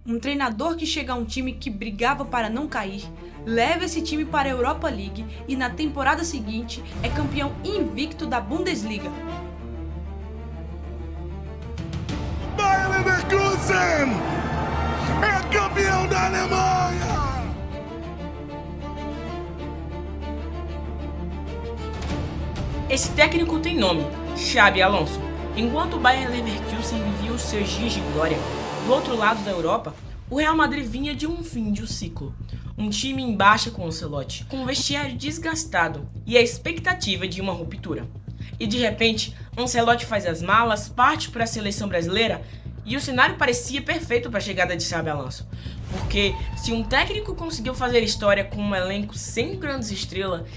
Um treinador que chega a um time que brigava para não cair, leva esse time para a Europa League e na temporada seguinte é campeão invicto da Bundesliga. Bayer Leverkusen é campeão da Alemanha! Esse técnico tem nome, Xabi Alonso. Enquanto o Bayer Leverkusen vivia os seus dias de glória, do outro lado da Europa, o Real Madrid vinha de um fim de ciclo. Um time em baixa com o Ancelotti, com um vestiário desgastado e a expectativa de uma ruptura. E de repente, Ancelotti faz as malas, parte para a seleção brasileira e o cenário parecia perfeito para a chegada de Xabi Alonso. Porque se um técnico conseguiu fazer história com um elenco sem grandes estrelas,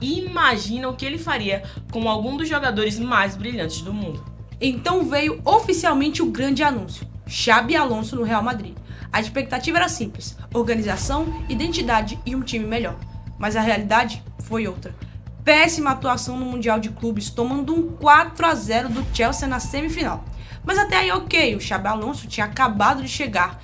imagina o que ele faria com algum dos jogadores mais brilhantes do mundo. Então veio oficialmente o grande anúncio: Xabi Alonso no Real Madrid. A expectativa era simples: organização, identidade e um time melhor. Mas a realidade foi outra. Péssima atuação no Mundial de Clubes, tomando um 4-0 do Chelsea na semifinal. Mas até aí ok, o Xabi Alonso tinha acabado de chegar.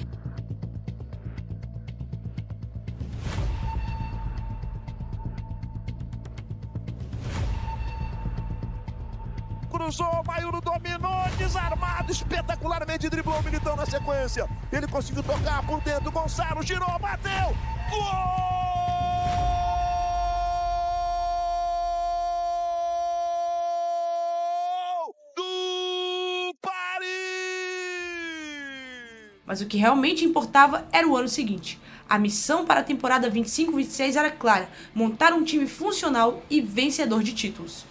Cruzou, Maiuro dominou, desarmado, espetacularmente driblou o Militão na sequência. Ele conseguiu tocar por dentro, Gonçalo girou, bateu, gol! Do Paris! Mas o que realmente importava era o ano seguinte. A missão para a temporada 25-26 era clara: montar um time funcional e vencedor de títulos.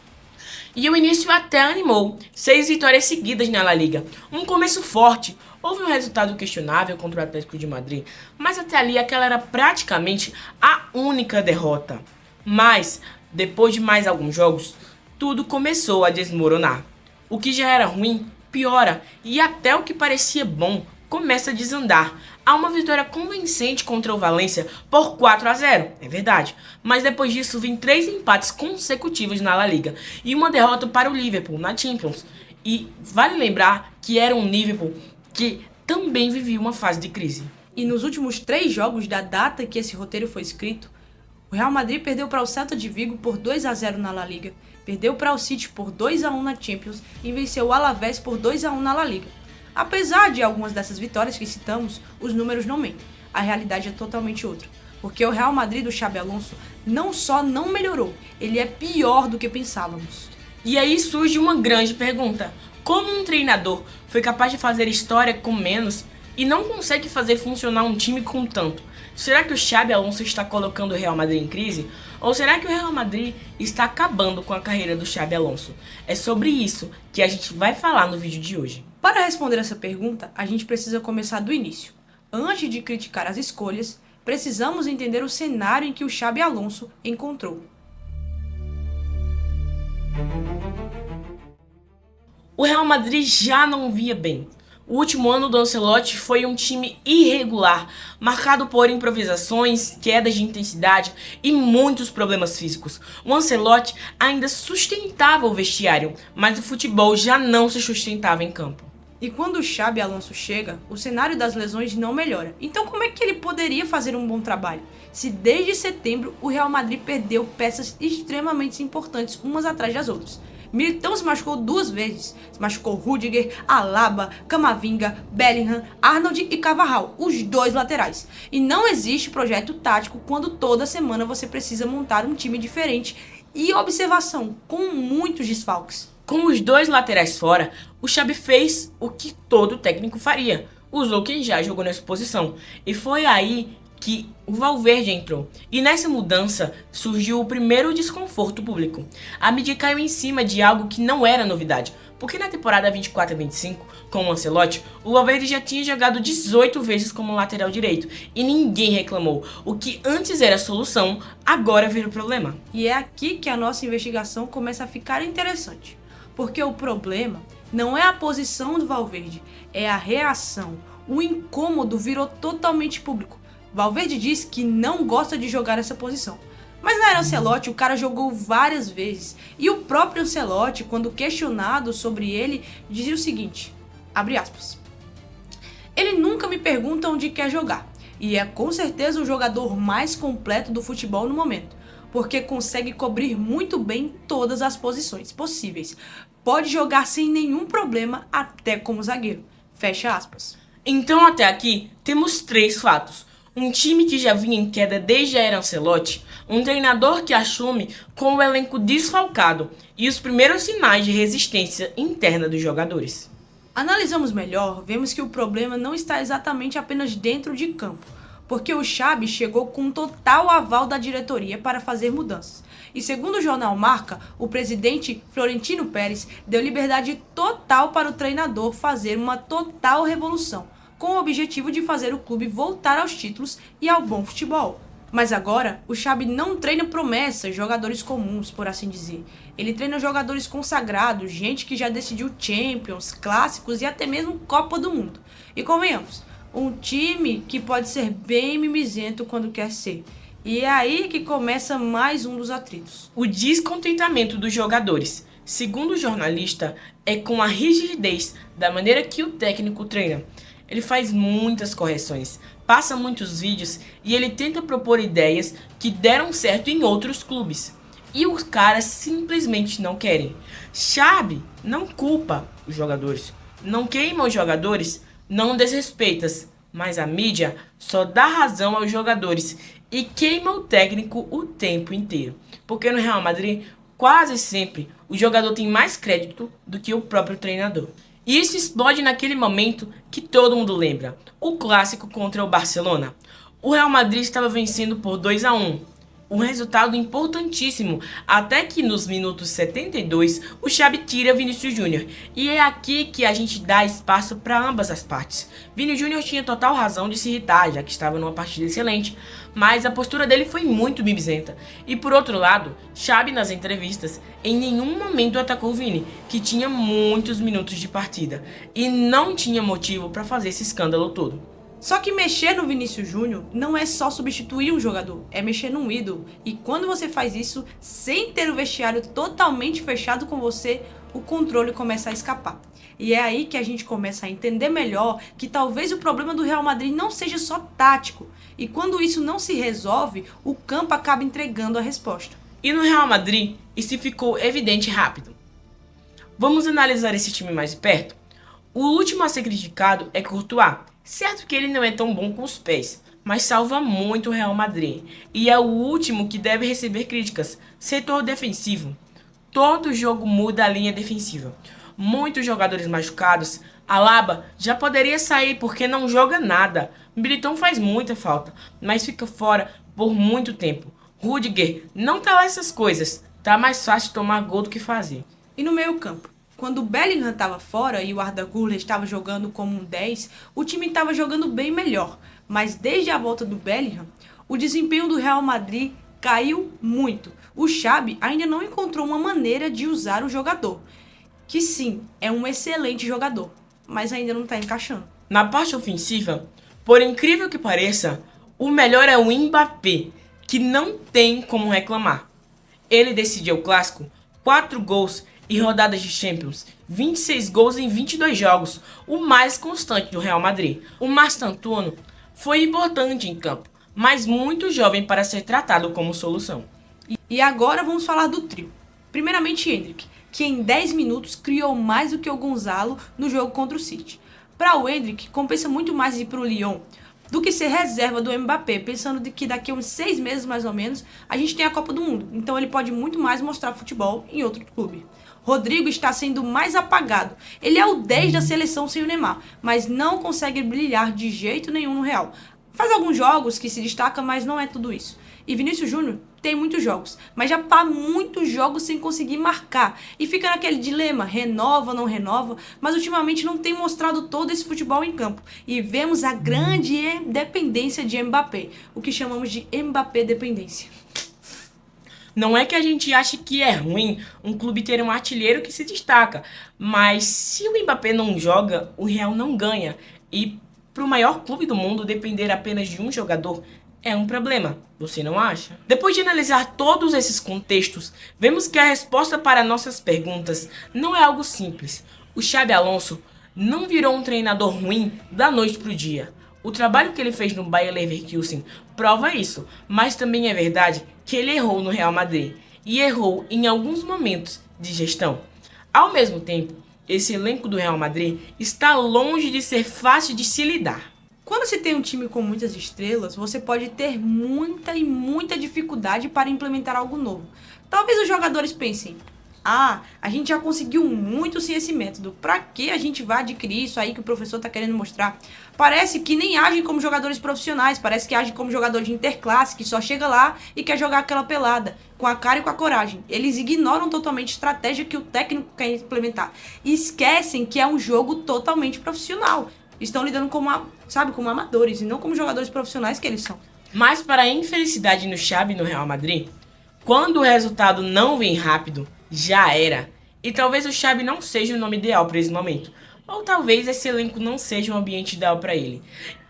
E o início até animou, 6 vitórias seguidas na La Liga, um começo forte. Houve um resultado questionável contra o Atlético de Madrid, mas até ali aquela era praticamente a única derrota. Mas, depois de mais alguns jogos, tudo começou a desmoronar. O que já era ruim, piora, e até o que parecia bom começa a desandar. Há uma vitória convincente contra o Valência por 4-0, é verdade. Mas depois disso vem 3 empates consecutivos na La Liga e uma derrota para o Liverpool na Champions. E vale lembrar que era um Liverpool que também vivia uma fase de crise. E nos últimos 3 jogos da data que esse roteiro foi escrito, o Real Madrid perdeu para o Celta de Vigo por 2-0 na La Liga, perdeu para o City por 2-1 na Champions e venceu o Alavés por 2-1 na La Liga. Apesar de algumas dessas vitórias que citamos, os números não mentem. A realidade é totalmente outra. Porque o Real Madrid do Xabi Alonso não só não melhorou, ele é pior do que pensávamos. E aí surge uma grande pergunta: como um treinador foi capaz de fazer história com menos e não consegue fazer funcionar um time com tanto? Será que o Xabi Alonso está colocando o Real Madrid em crise? Ou será que o Real Madrid está acabando com a carreira do Xabi Alonso? É sobre isso que a gente vai falar no vídeo de hoje. Para responder essa pergunta, a gente precisa começar do início. Antes de criticar as escolhas, precisamos entender o cenário em que o Xabi Alonso encontrou. O Real Madrid já não via bem. O último ano do Ancelotti foi um time irregular, marcado por improvisações, quedas de intensidade e muitos problemas físicos. O Ancelotti ainda sustentava o vestiário, mas o futebol já não se sustentava em campo. E quando o Xabi Alonso chega, o cenário das lesões não melhora. Então como é que ele poderia fazer um bom trabalho, se desde setembro o Real Madrid perdeu peças extremamente importantes umas atrás das outras? Militão se machucou 2 vezes. Se machucou Rudiger, Alaba, Camavinga, Bellingham, Arnold e Carvajal, os 2 laterais. E não existe projeto tático quando toda semana você precisa montar um time diferente. E observação, com muitos desfalques. Com os 2 laterais fora, o Xabi fez o que todo técnico faria. Usou quem já jogou nessa posição. E foi aí que o Valverde entrou. E nessa mudança surgiu o primeiro desconforto público. A mídia caiu em cima de algo que não era novidade. Porque na temporada 24-25, com o Ancelotti, o Valverde já tinha jogado 18 vezes como lateral direito. E ninguém reclamou. O que antes era a solução, agora vira o problema. E é aqui que a nossa investigação começa a ficar interessante. Porque o problema não é a posição do Valverde, é a reação. O incômodo virou totalmente público. Valverde diz que não gosta de jogar essa posição. Mas na era Ancelotti, o cara jogou várias vezes. E o próprio Ancelotti, quando questionado sobre ele, dizia o seguinte, abre aspas: Ele nunca me pergunta onde quer jogar, e é com certeza o jogador mais completo do futebol no momento, porque consegue cobrir muito bem todas as posições possíveis. Pode jogar sem nenhum problema, até como zagueiro. Fecha aspas. Então até aqui temos 3 fatos. Um time que já vinha em queda desde a era Ancelotti, um treinador que assume com o elenco desfalcado e os primeiros sinais de resistência interna dos jogadores. Analisamos melhor, vemos que o problema não está exatamente apenas dentro de campo, porque o Xabi chegou com total aval da diretoria para fazer mudanças. E segundo o jornal Marca, o presidente Florentino Pérez deu liberdade total para o treinador fazer uma total revolução, com o objetivo de fazer o clube voltar aos títulos e ao bom futebol. Mas agora, o Xabi não treina promessas, jogadores comuns, por assim dizer. Ele treina jogadores consagrados, gente que já decidiu Champions, clássicos e até mesmo Copa do Mundo. E convenhamos, um time que pode ser bem mimizento quando quer ser. E é aí que começa mais um dos atritos. O descontentamento dos jogadores, segundo o jornalista, é com a rigidez da maneira que o técnico treina. Ele faz muitas correções, passa muitos vídeos e ele tenta propor ideias que deram certo em outros clubes. E os caras simplesmente não querem. Xabi não culpa os jogadores, não queima os jogadores, não desrespeita, mas a mídia só dá razão aos jogadores e queima o técnico o tempo inteiro. Porque no Real Madrid, quase sempre, o jogador tem mais crédito do que o próprio treinador. E isso explode naquele momento que todo mundo lembra, o clássico contra o Barcelona. O Real Madrid estava vencendo por 2-1, um resultado importantíssimo, até que nos minutos 72 o Xabi tira Vinícius Júnior. E é aqui que a gente dá espaço para ambas as partes. Vini Júnior tinha total razão de se irritar, já que estava numa partida excelente, mas a postura dele foi muito mimizenta. E por outro lado, Xabi nas entrevistas em nenhum momento atacou Vini, que tinha muitos minutos de partida e não tinha motivo para fazer esse escândalo todo. Só que mexer no Vinícius Júnior não é só substituir um jogador, é mexer num ídolo. E quando você faz isso sem ter o vestiário totalmente fechado com você, o controle começa a escapar. E é aí que a gente começa a entender melhor que talvez o problema do Real Madrid não seja só tático. E quando isso não se resolve, o campo acaba entregando a resposta. E no Real Madrid, isso ficou evidente rápido. Vamos analisar esse time mais de perto? O último a ser criticado é Courtois. Certo que ele não é tão bom com os pés, mas salva muito o Real Madrid. E é o último que deve receber críticas. Setor defensivo. Todo jogo muda a linha defensiva. Muitos jogadores machucados. Alaba já poderia sair porque não joga nada. Militão faz muita falta, mas fica fora por muito tempo. Rudiger não tá lá essas coisas. Tá mais fácil tomar gol do que fazer. E no meio campo? Quando o Bellingham estava fora e o Arda Güler estava jogando como um 10, o time estava jogando bem melhor. Mas desde a volta do Bellingham, o desempenho do Real Madrid caiu muito. O Xabi ainda não encontrou uma maneira de usar o jogador, que sim, é um excelente jogador, mas ainda não está encaixando. Na parte ofensiva, por incrível que pareça, o melhor é o Mbappé, que não tem como reclamar. Ele decidiu o clássico, 4 gols e rodadas de Champions, 26 gols em 22 jogos, o mais constante do Real Madrid. O Mastantuono foi importante em campo, mas muito jovem para ser tratado como solução. E agora vamos falar do trio. Primeiramente Endrick, que em 10 minutos criou mais do que o Gonzalo no jogo contra o City. Para o Endrick, compensa muito mais ir para o Lyon do que ser reserva do Mbappé, pensando que daqui a uns 6 meses mais ou menos a gente tem a Copa do Mundo, então ele pode muito mais mostrar futebol em outro clube. Rodrigo está sendo mais apagado. Ele é o 10 da seleção sem o Neymar, mas não consegue brilhar de jeito nenhum no Real. Faz alguns jogos que se destaca, mas não é tudo isso. E Vinícius Júnior tem muitos jogos, mas já tá muitos jogos sem conseguir marcar. E fica naquele dilema, renova, não renova, mas ultimamente não tem mostrado todo esse futebol em campo. E vemos a grande dependência de Mbappé, o que chamamos de Mbappé dependência. Não é que a gente ache que é ruim um clube ter um artilheiro que se destaca, mas se o Mbappé não joga, o Real não ganha. E para o maior clube do mundo depender apenas de um jogador é um problema, você não acha? Depois de analisar todos esses contextos, vemos que a resposta para nossas perguntas não é algo simples. O Xabi Alonso não virou um treinador ruim da noite pro dia. O trabalho que ele fez no Bayer Leverkusen prova isso, mas também é verdade que ele errou no Real Madrid e errou em alguns momentos de gestão. Ao mesmo tempo, esse elenco do Real Madrid está longe de ser fácil de se lidar. Quando se tem um time com muitas estrelas, você pode ter muita dificuldade para implementar algo novo. Talvez os jogadores pensem: a gente já conseguiu muito sem esse método. Pra que a gente vai adquirir isso aí que o professor tá querendo mostrar? Parece que nem agem como jogadores profissionais, parece que agem como jogador de interclasse, que só chega lá e quer jogar aquela pelada, com a cara e com a coragem. Eles ignoram totalmente a estratégia que o técnico quer implementar. E esquecem que é um jogo totalmente profissional. Estão lidando como amadores e não como jogadores profissionais que eles são. Mas para a infelicidade no Xabi e no Real Madrid, quando o resultado não vem rápido, já era. E talvez o Xabi não seja o nome ideal para esse momento. Ou talvez esse elenco não seja um ambiente ideal para ele.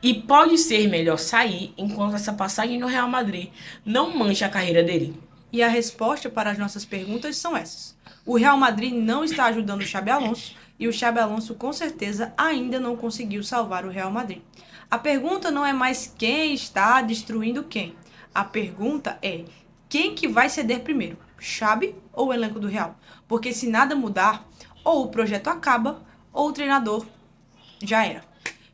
E pode ser melhor sair enquanto essa passagem no Real Madrid não mancha a carreira dele. E a resposta para as nossas perguntas são essas. O Real Madrid não está ajudando o Xabi Alonso e o Xabi Alonso com certeza ainda não conseguiu salvar o Real Madrid. A pergunta não é mais quem está destruindo quem. A pergunta é: quem que vai ceder primeiro, Xabi ou o elenco do Real? Porque se nada mudar, ou o projeto acaba, ou o treinador já era.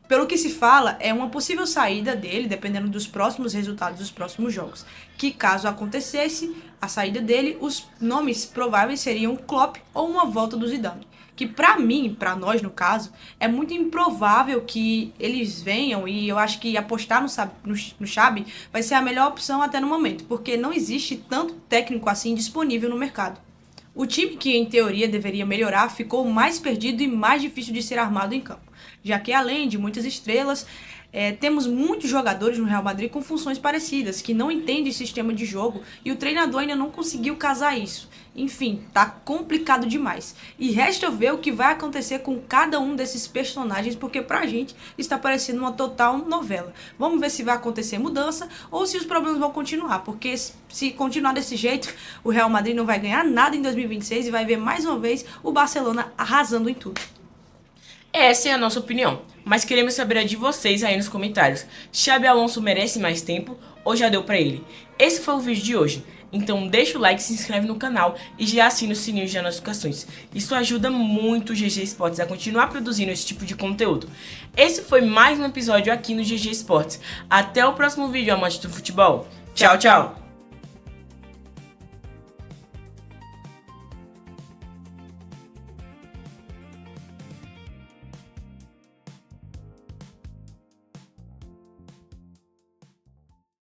Pelo que se fala, é uma possível saída dele, dependendo dos próximos resultados dos próximos jogos. Que caso acontecesse a saída dele, os nomes prováveis seriam Klopp ou uma volta do Zidane. Que pra mim, pra nós no caso, é muito improvável que eles venham, e eu acho que apostar no Xabi vai ser a melhor opção até no momento, porque não existe tanto técnico assim disponível no mercado. O time que em teoria deveria melhorar ficou mais perdido e mais difícil de ser armado em campo, já que além de muitas estrelas, temos muitos jogadores no Real Madrid com funções parecidas, que não entendem o sistema de jogo e o treinador ainda não conseguiu casar isso. Enfim, tá complicado demais. E resta ver o que vai acontecer com cada um desses personagens, porque pra gente está parecendo uma total novela. Vamos ver se vai acontecer mudança ou se os problemas vão continuar, porque se continuar desse jeito, o Real Madrid não vai ganhar nada em 2026 e vai ver mais uma vez o Barcelona arrasando em tudo. Essa é a nossa opinião, mas queremos saber a de vocês aí nos comentários. Xabi Alonso merece mais tempo ou já deu pra ele? Esse foi o vídeo de hoje, então deixa o like, se inscreve no canal e já assina o sininho de notificações. Isso ajuda muito o GG Esportes a continuar produzindo esse tipo de conteúdo. Esse foi mais um episódio aqui no GG Esportes. Até o próximo vídeo, amantes do futebol. Tchau, tchau!